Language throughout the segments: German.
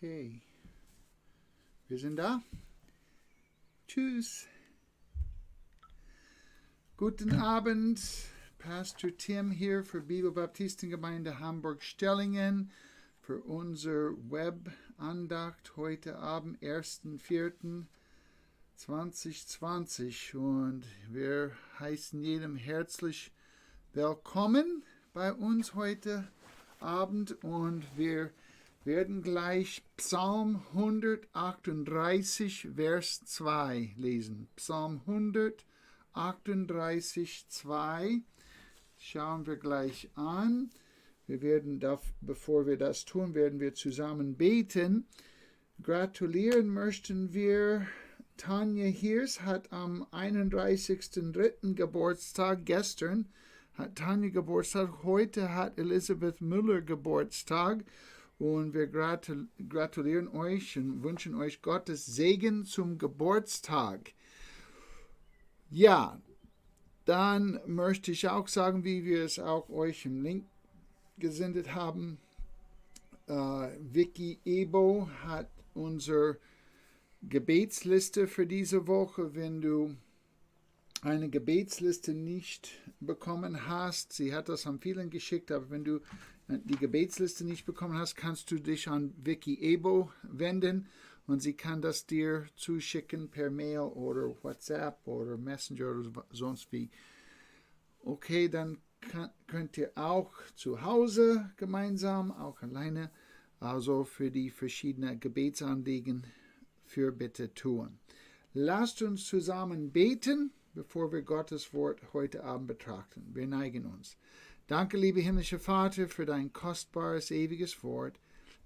Okay. Wir sind da. Tschüss. Guten Abend. Pastor Tim hier für Bibel Baptisten Gemeinde Hamburg-Stellingen für unsere Webandacht heute Abend, 1.4.2020. Und wir heißen jedem herzlich willkommen bei uns heute Abend und wir werden gleich Psalm 138, Vers 2 lesen. Psalm 138, 2 schauen wir gleich an. Wir werden, bevor wir das tun, werden wir zusammen beten. Gratulieren möchten wir. Tanja Hirs hat am 31.03. Geburtstag. Gestern hat Tanja Geburtstag. Heute hat Elisabeth Müller Geburtstag. Und wir gratulieren euch und wünschen euch Gottes Segen zum Geburtstag. Ja, dann möchte ich auch sagen, wie wir es auch euch im Link gesendet haben. Vicky Ebo hat unsere Gebetsliste für diese Woche. Wenn du eine Gebetsliste nicht bekommen hast, sie hat das an vielen geschickt, aber wenn du die Gebetsliste nicht bekommen hast, kannst du dich an Vicky Ebo wenden und sie kann das dir zuschicken per Mail oder WhatsApp oder Messenger oder sonst wie. Okay, dann könnt ihr auch zu Hause gemeinsam, auch alleine, also für die verschiedenen Gebetsanliegen Fürbitte tun. Lasst uns zusammen beten, bevor wir Gottes Wort heute Abend betrachten. Wir neigen uns. Danke, lieber himmlischer Vater, für dein kostbares, ewiges Wort.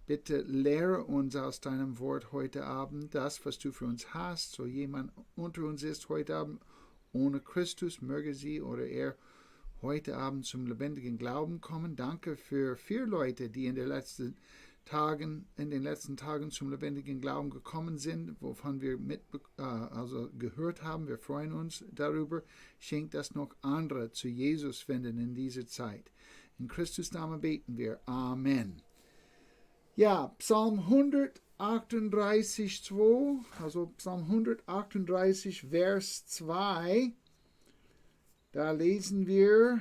Bitte lehre uns aus deinem Wort heute Abend das, was du für uns hast. So jemand unter uns ist heute Abend ohne Christus, möge sie oder er heute Abend zum lebendigen Glauben kommen. Danke für 4 Leute, die in den letzten Tagen zum lebendigen Glauben gekommen sind, wovon wir gehört haben. Wir freuen uns darüber. Schenkt, dass noch andere zu Jesus finden in dieser Zeit. In Christus Namen beten wir. Amen. Ja, Psalm 138, 2, also Psalm 138, Vers 2, da lesen wir,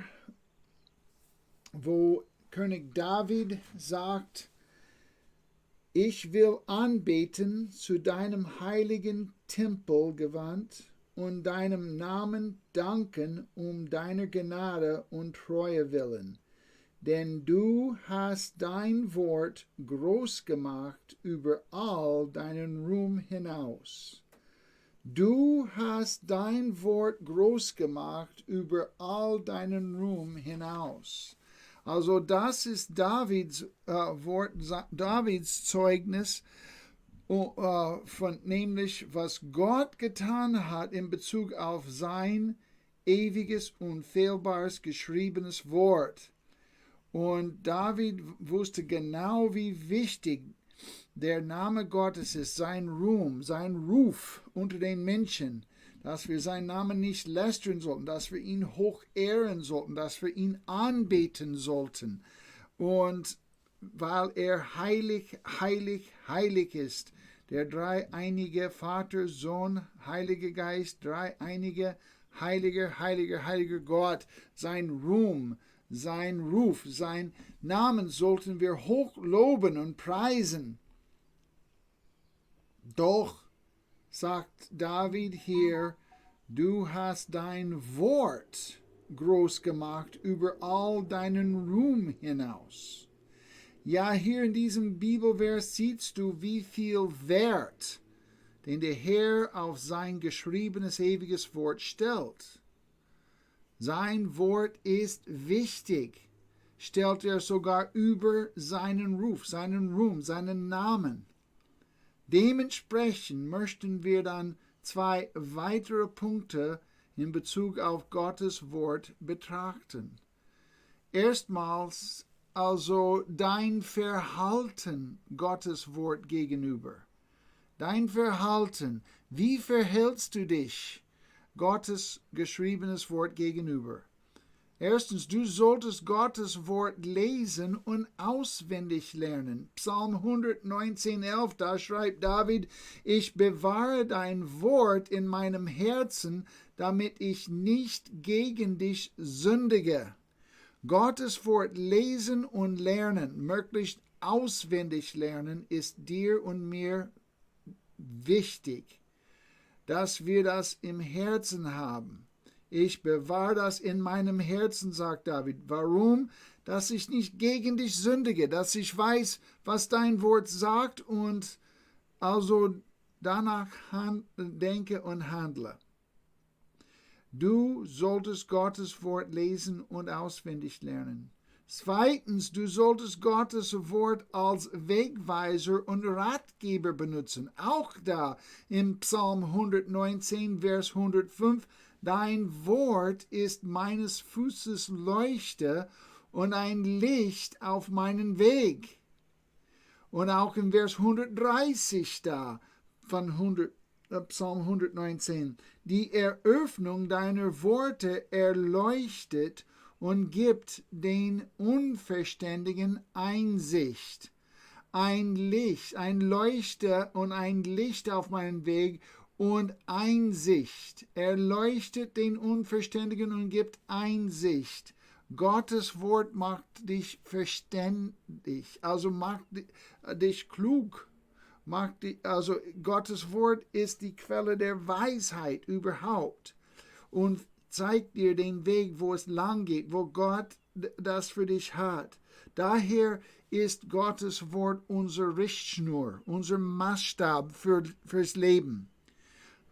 wo König David sagt: Ich will anbeten zu deinem heiligen Tempel gewandt und deinem Namen danken deiner Gnade und Treue willen. Denn du hast dein Wort groß gemacht über all deinen Ruhm hinaus. Du hast dein Wort groß gemacht über all deinen Ruhm hinaus. Also das ist Davids Wort, Davids Zeugnis, von nämlich was Gott getan hat in Bezug auf sein ewiges, unfehlbares, geschriebenes Wort. Und David wusste genau, wie wichtig der Name Gottes ist, sein Ruhm, sein Ruf unter den Menschen, dass wir seinen Namen nicht lästern sollten, dass wir ihn hoch ehren sollten, dass wir ihn anbeten sollten. Und weil er heilig, heilig, heilig ist, der dreieinige Vater, Sohn, Heiliger Geist, dreieinige, heiliger, heiliger, heiliger Gott, sein Ruhm, sein Ruf, sein Namen sollten wir hoch loben und preisen. Doch, sagt David hier, du hast dein Wort groß gemacht über all deinen Ruhm hinaus. Ja, hier in diesem Bibelvers siehst du, wie viel Wert den der Herr auf sein geschriebenes ewiges Wort stellt. Sein Wort ist wichtig, stellt er sogar über seinen Ruf, seinen Ruhm, seinen Namen. Dementsprechend möchten wir dann 2 weitere Punkte in Bezug auf Gottes Wort betrachten. Erstmals also dein Verhalten Gottes Wort gegenüber. Dein Verhalten, wie verhältst du dich Gottes geschriebenes Wort gegenüber? Erstens, du solltest Gottes Wort lesen und auswendig lernen. Psalm 119,11, da schreibt David, ich bewahre dein Wort in meinem Herzen, damit ich nicht gegen dich sündige. Gottes Wort lesen und lernen, möglichst auswendig lernen, ist dir und mir wichtig, dass wir das im Herzen haben. Ich bewahre das in meinem Herzen, sagt David. Warum? Dass ich nicht gegen dich sündige, dass ich weiß, was dein Wort sagt und also danach denke und handle. Du solltest Gottes Wort lesen und auswendig lernen. Zweitens, du solltest Gottes Wort als Wegweiser und Ratgeber benutzen. Auch da im Psalm 119, Vers 105, dein Wort ist meines Fußes Leuchte und ein Licht auf meinen Weg. Und auch im Vers 130 da von Psalm 119, die Eröffnung deiner Worte erleuchtet und gibt den Unverständigen Einsicht. Ein Licht, ein Leuchter und ein Licht auf meinen Weg und Einsicht. Erleuchtet den Unverständigen und gibt Einsicht. Gottes Wort macht dich verständig, also macht dich klug. Also Gottes Wort ist die Quelle der Weisheit überhaupt und zeigt dir den Weg, wo es lang geht, wo Gott das für dich hat. Daher ist Gottes Wort unsere Richtschnur, unser Maßstab fürs Leben.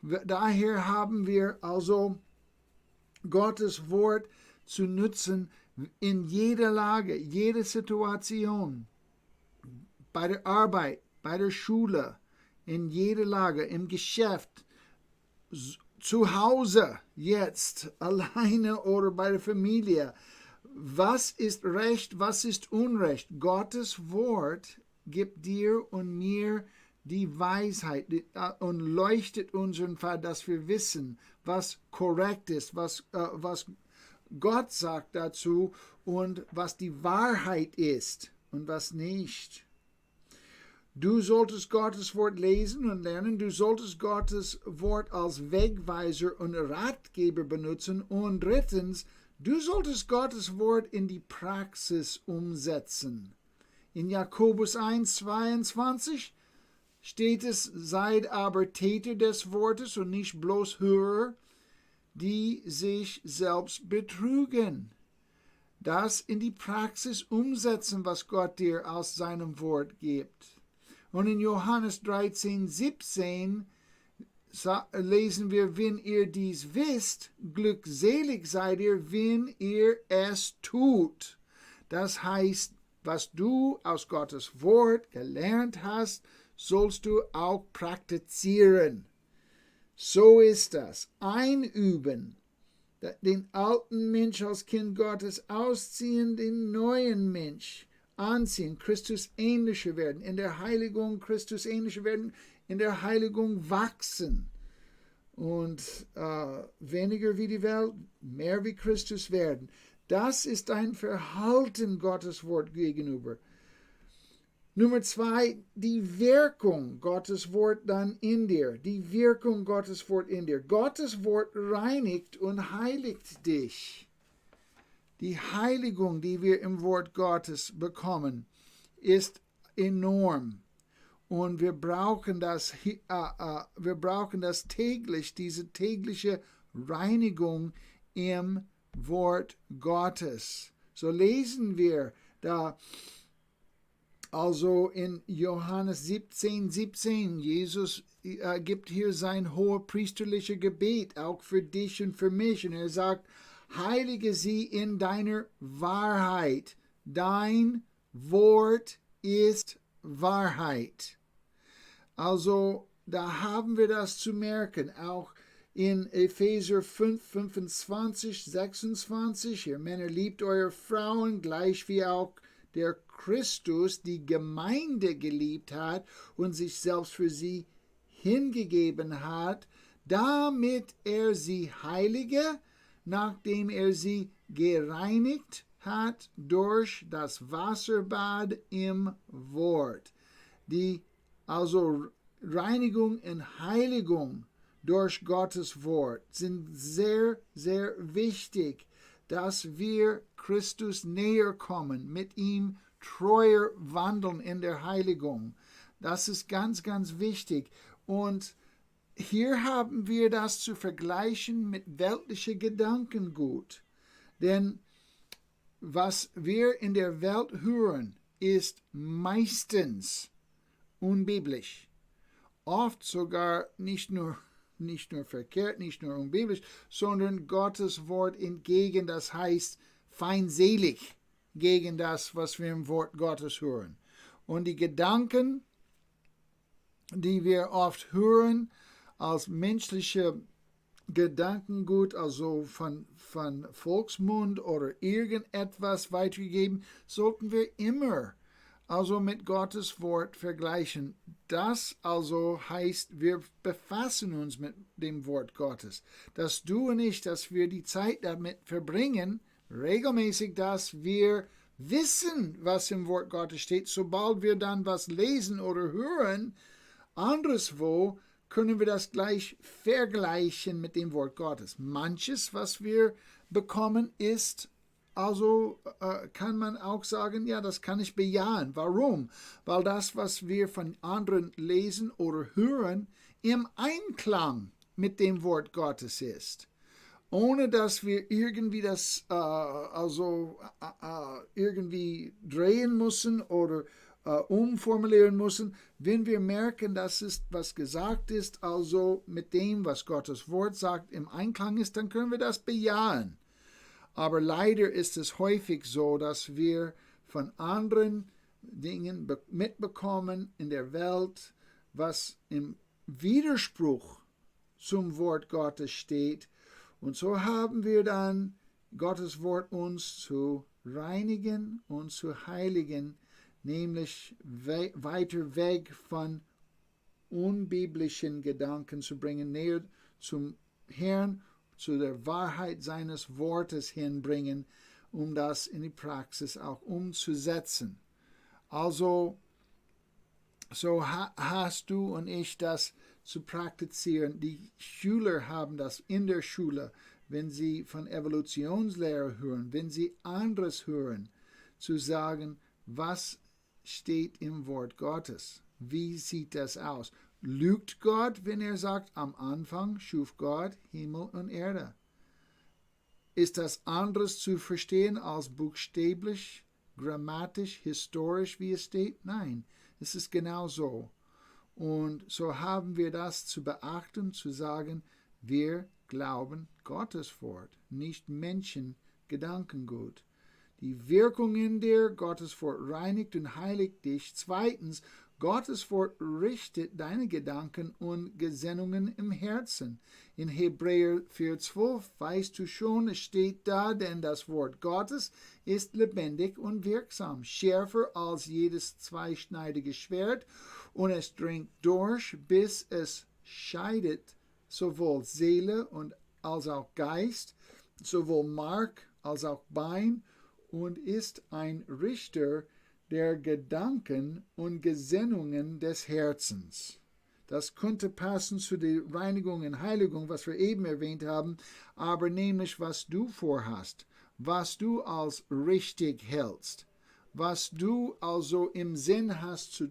Daher haben wir also Gottes Wort zu nutzen in jeder Lage, jeder Situation, bei der Arbeit, bei der Schule, in jeder Lage, im Geschäft, zu Hause, jetzt, alleine oder bei der Familie. Was ist Recht, was ist Unrecht? Gottes Wort gibt dir und mir die Weisheit und leuchtet unseren Pfad, dass wir wissen, was korrekt ist, was Gott sagt dazu und was die Wahrheit ist und was nicht. Du solltest Gottes Wort lesen und lernen. Du solltest Gottes Wort als Wegweiser und Ratgeber benutzen. Und drittens, du solltest Gottes Wort in die Praxis umsetzen. In Jakobus 1,22 steht es, seid aber Täter des Wortes und nicht bloß Hörer, die sich selbst betrügen. Das in die Praxis umsetzen, was Gott dir aus seinem Wort gibt. Und in Johannes 13,17 lesen wir, wenn ihr dies wisst, glückselig seid ihr, wenn ihr es tut. Das heißt, was du aus Gottes Wort gelernt hast, sollst du auch praktizieren. So ist das. Einüben, den alten Mensch als Kind Gottes ausziehen, den neuen Mensch anziehen, Christus ähnlicher werden, in der Heiligung Christus ähnlicher werden, in der Heiligung wachsen und weniger wie die Welt, mehr wie Christus werden. Das ist ein Verhalten Gottes Wort gegenüber. Nummer 2, die Wirkung Gottes Wort dann in dir. Die Wirkung Gottes Wort in dir. Gottes Wort reinigt und heiligt dich. Die Heiligung, die wir im Wort Gottes bekommen, ist enorm. Und wir brauchen das täglich, diese tägliche Reinigung im Wort Gottes. So lesen wir da also in Johannes 17,17. Jesus gibt hier sein hohepriesterliches Gebet, auch für dich und für mich. Und er sagt, heilige sie in deiner Wahrheit. Dein Wort ist Wahrheit. Also da haben wir das zu merken. Auch in Epheser 5, 25, 26. Ihr Männer, liebt eure Frauen, gleich wie auch der Christus die Gemeinde geliebt hat und sich selbst für sie hingegeben hat, damit er sie heilige, nachdem er sie gereinigt hat durch das Wasserbad im Wort. Also Reinigung und Heiligung durch Gottes Wort sind sehr, sehr wichtig, dass wir Christus näher kommen, mit ihm treuer wandeln in der Heiligung. Das ist ganz, ganz wichtig. Und hier haben wir das zu vergleichen mit weltlichem Gedankengut. Denn was wir in der Welt hören, ist meistens unbiblisch. Oft sogar nicht nur verkehrt, nicht nur unbiblisch, sondern Gottes Wort entgegen, das heißt feindselig gegen das, was wir im Wort Gottes hören. Und die Gedanken, die wir oft hören, als menschliche Gedankengut, also von Volksmund oder irgendetwas weitergegeben, sollten wir immer also mit Gottes Wort vergleichen. Das also heißt, wir befassen uns mit dem Wort Gottes. Dass du und ich, dass wir die Zeit damit verbringen, regelmäßig, dass wir wissen, was im Wort Gottes steht. Sobald wir dann was lesen oder hören, anderswo, können wir das gleich vergleichen mit dem Wort Gottes. Manches, was wir bekommen, ist, also kann man auch sagen, ja, das kann ich bejahen. Warum? Weil das, was wir von anderen lesen oder hören, im Einklang mit dem Wort Gottes ist. Ohne dass wir irgendwie das irgendwie drehen müssen oder umformulieren müssen, wenn wir merken, dass es, was gesagt ist, also mit dem, was Gottes Wort sagt, im Einklang ist, dann können wir das bejahen. Aber leider ist es häufig so, dass wir von anderen Dingen mitbekommen in der Welt, was im Widerspruch zum Wort Gottes steht. Und so haben wir dann Gottes Wort uns zu reinigen und zu heiligen, nämlich weiter weg von unbiblischen Gedanken zu bringen, näher zum Herrn, zu der Wahrheit seines Wortes hinbringen, um das in die Praxis auch umzusetzen. Also, so hast du und ich das zu praktizieren. Die Schüler haben das in der Schule, wenn sie von Evolutionslehre hören, wenn sie anderes hören, zu sagen, was steht im Wort Gottes. Wie sieht das aus? Lügt Gott, wenn er sagt, am Anfang schuf Gott Himmel und Erde? Ist das anderes zu verstehen als buchstäblich, grammatisch, historisch, wie es steht? Nein, es ist genau so. Und so haben wir das zu beachten, zu sagen, wir glauben Gottes Wort, nicht Menschen Gedankengut. Die Wirkung in dir, Gottes Wort reinigt und heiligt dich. Zweitens, Gottes Wort richtet deine Gedanken und Gesinnungen im Herzen. In Hebräer 4,12 weißt du schon, es steht da, denn das Wort Gottes ist lebendig und wirksam, schärfer als jedes zweischneidige Schwert, und es dringt durch, bis es scheidet sowohl Seele als auch Geist, sowohl Mark als auch Bein, und ist ein Richter der Gedanken und Gesinnungen des Herzens. Das könnte passen zu der Reinigung und Heiligung, was wir eben erwähnt haben, aber nämlich, was du vorhast, was du als richtig hältst, was du also im Sinn hast,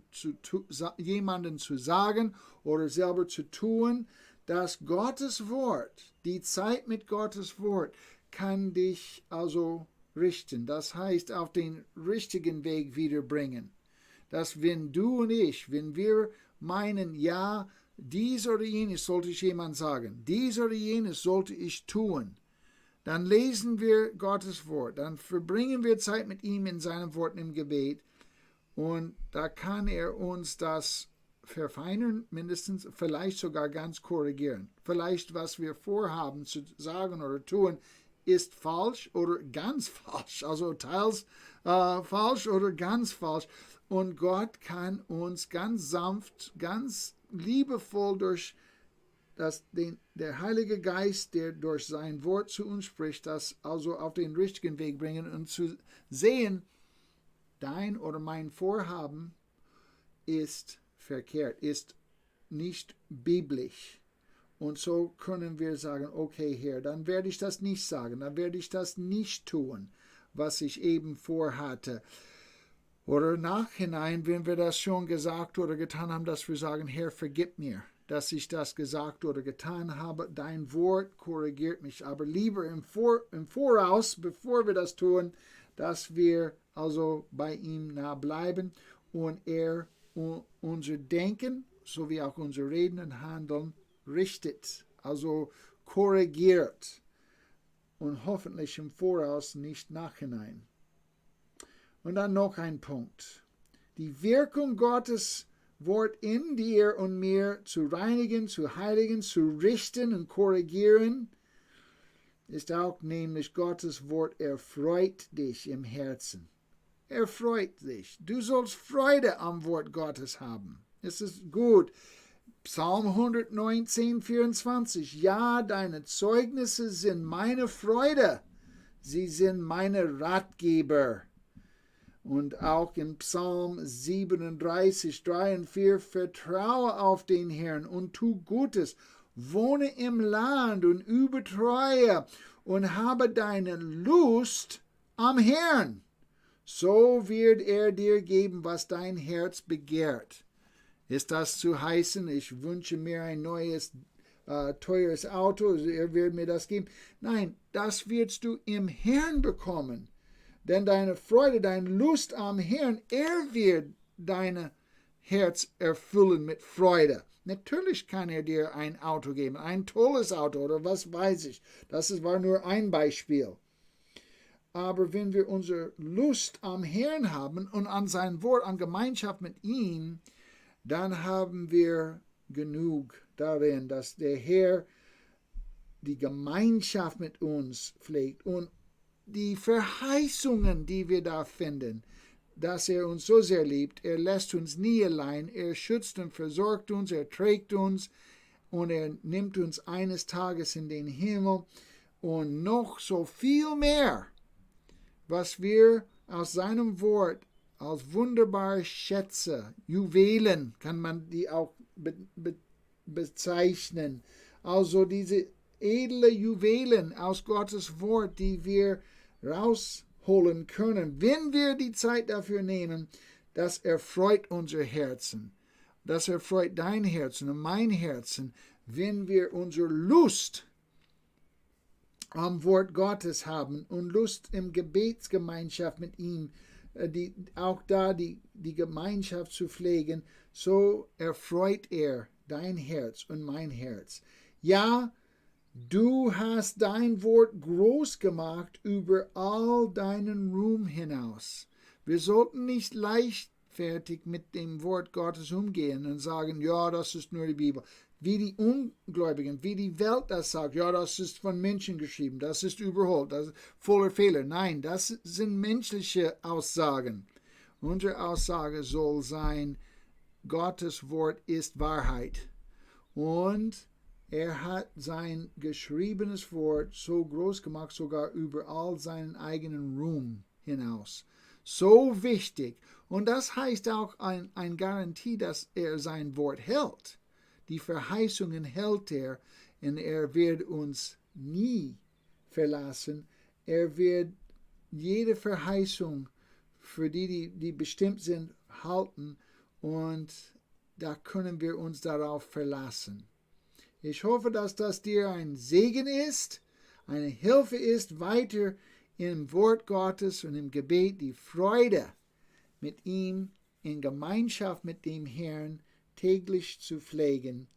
jemandem zu sagen oder selber zu tun, dass Gottes Wort, die Zeit mit Gottes Wort, kann dich also richten. Das heißt, auf den richtigen Weg wiederbringen. Dass wenn du und ich, wenn wir meinen, ja, dies oder jenes sollte ich jemand sagen, dies oder jenes sollte ich tun, dann lesen wir Gottes Wort, dann verbringen wir Zeit mit ihm in seinem Wort im Gebet, und da kann er uns das verfeinern, mindestens, vielleicht sogar ganz korrigieren. Vielleicht, was wir vorhaben zu sagen oder tun, ist falsch oder ganz falsch, also teils falsch oder ganz falsch. Und Gott kann uns ganz sanft, ganz liebevoll durch dass der Heilige Geist, der durch sein Wort zu uns spricht, das also auf den richtigen Weg bringen und zu sehen, dein oder mein Vorhaben ist verkehrt, ist nicht biblisch. Und so können wir sagen, okay, Herr, dann werde ich das nicht sagen, dann werde ich das nicht tun, was ich eben vorhatte. Oder nachhinein, wenn wir das schon gesagt oder getan haben, dass wir sagen, Herr, vergib mir, dass ich das gesagt oder getan habe. Dein Wort korrigiert mich. Aber lieber im Voraus, bevor wir das tun, dass wir also bei ihm nah bleiben und er unser Denken sowie auch unser Reden und Handeln richtet, also korrigiert und hoffentlich im Voraus, nicht nachhinein. Und dann noch ein Punkt. Die Wirkung Gottes Wort in dir und mir zu reinigen, zu heiligen, zu richten und korrigieren, ist auch nämlich Gottes Wort erfreut dich im Herzen. Erfreut dich. Du sollst Freude am Wort Gottes haben. Es ist gut. Psalm 119, 24. Ja, deine Zeugnisse sind meine Freude. Sie sind meine Ratgeber. Und auch in Psalm 37, 3 und 4, vertraue auf den Herrn und tu Gutes, wohne im Land und übe Treue und habe deine Lust am Herrn. So wird er dir geben, was dein Herz begehrt. Ist das zu heißen, ich wünsche mir ein neues, teures Auto, er wird mir das geben? Nein, das wirst du im Herrn bekommen. Denn deine Freude, deine Lust am Herrn, er wird dein Herz erfüllen mit Freude. Natürlich kann er dir ein Auto geben, ein tolles Auto oder was weiß ich. Das war nur ein Beispiel. Aber wenn wir unsere Lust am Herrn haben und an sein Wort, an Gemeinschaft mit ihm, dann haben wir genug darin, dass der Herr die Gemeinschaft mit uns pflegt und die Verheißungen, die wir da finden, dass er uns so sehr liebt, er lässt uns nie allein, er schützt und versorgt uns, er trägt uns und er nimmt uns eines Tages in den Himmel und noch so viel mehr, was wir aus seinem Wort als wunderbare Schätze, Juwelen, kann man die auch bezeichnen, also diese edle Juwelen aus Gottes Wort, die wir rausholen können, wenn wir die Zeit dafür nehmen, das erfreut unser Herzen. Das erfreut dein Herzen und mein Herzen, wenn wir unsere Lust am Wort Gottes haben und Lust im Gebetsgemeinschaft mit ihm, auch da die Gemeinschaft zu pflegen, so erfreut er dein Herz und mein Herz. Ja, du hast dein Wort groß gemacht über all deinen Ruhm hinaus. Wir sollten nicht leichtfertig mit dem Wort Gottes umgehen und sagen, ja, das ist nur die Bibel. Wie die Ungläubigen, wie die Welt das sagt, ja, das ist von Menschen geschrieben, das ist überholt, das ist voller Fehler. Nein, das sind menschliche Aussagen. Unsere Aussage soll sein, Gottes Wort ist Wahrheit. Und er hat sein geschriebenes Wort so groß gemacht, sogar über all seinen eigenen Ruhm hinaus. So wichtig. Und das heißt auch ein Garantie, dass er sein Wort hält. Die Verheißungen hält er und er wird uns nie verlassen. Er wird jede Verheißung, für die bestimmt sind, halten und da können wir uns darauf verlassen. Ich hoffe, dass das dir ein Segen ist, eine Hilfe ist, weiter im Wort Gottes und im Gebet die Freude mit ihm in Gemeinschaft mit dem Herrn täglich zu pflegen.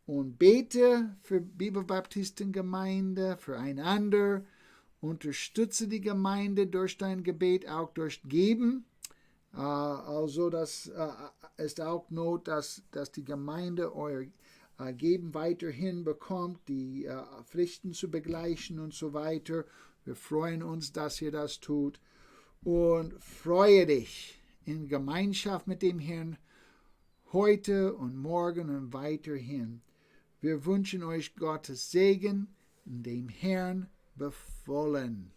Und bete für Bibel-Baptisten Gemeinde, für einander. Unterstütze die Gemeinde durch dein Gebet, auch durch Geben. Also das ist auch Not, dass die Gemeinde euer Geben weiterhin bekommt, die Pflichten zu begleichen und so weiter. Wir freuen uns, dass ihr das tut. Und freue dich in Gemeinschaft mit dem Herrn heute und morgen und weiterhin. Wir wünschen euch Gottes Segen in dem Herrn befohlen.